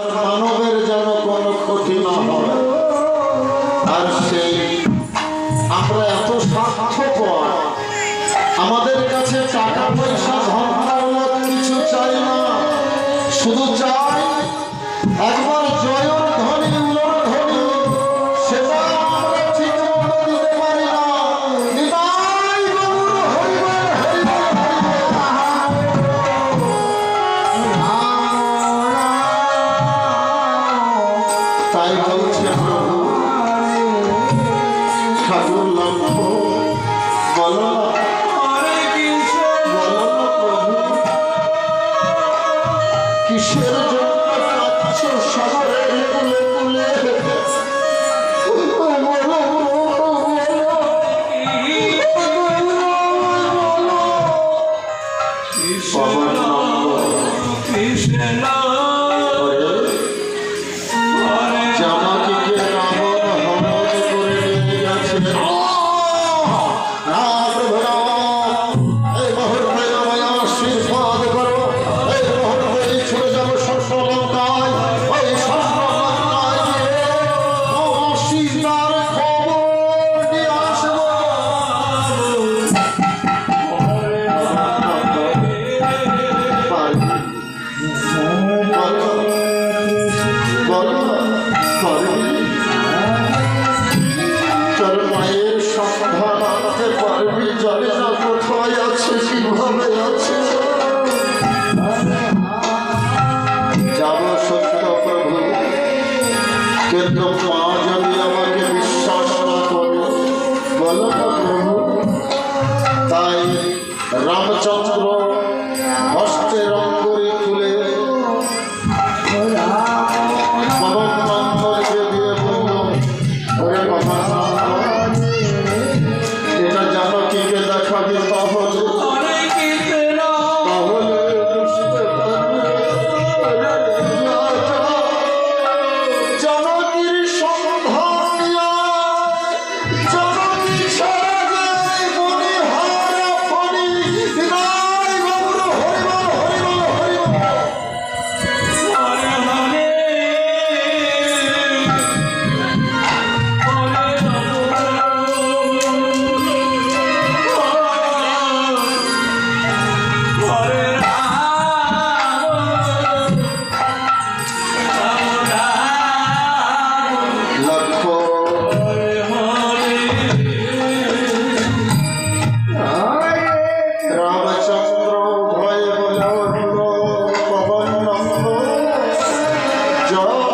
মানবের যেন কোনো ক্ষতি না হয়। আর সেই আমরা এত স্বার্থপর, আমাদের কাছে টাকা পয়সা ধন দৌলত কিছু চাই না, শুধু চাই একবার জয়র ধ্বনি উলর ধ্বনি, সেটা আমরা ঠিক মতো দিতে পারি না। নিতাই গৌর হরি বল, হরি বল, তাই বলছে প্রভু ঠাকুর লক্ষ্য বলো কিসের জন্য কাঁদছ সাগরের কুলে কুলে, জামাকিকে রাবণ হরণ করে নিয়ে গেছে। এই মুহূর্তে আমায় আশীর্বাদ করো, এই মুহূর্তে ছুটে যাবো শস্যলঙ্কায়, ওই শস্যলঙ্কায় গিয়ে সীতার খবর নিয়ে আসবো। তোর মায়ের সন্ধান আনতে পারবি, জানি না কোথায় আছে, কিভাবে আছে। যাব সত্য প্রভু, কিন্তু মা যদি আমাকে বিশ্বাস না করে, বলো না প্রভু। তাই রামচন্দ্র হস্তে রঙ্গরি তুলে পবন নন্দকে দিয়ে বলল, ওরে বাবা এটা জানকীকে দেখাবি, তাহলে বুঝতে পারবে। জানকীর সন্ধান নিয়ে জানকী ছেড়ে যায় বনে হারা ফণি। নিতাই গৌর হরি বল, হরি বল, হরি বল। লক্ষ্য রামচন্দ্র ভয়ে বলে উঠল, পবন নন্দ জয়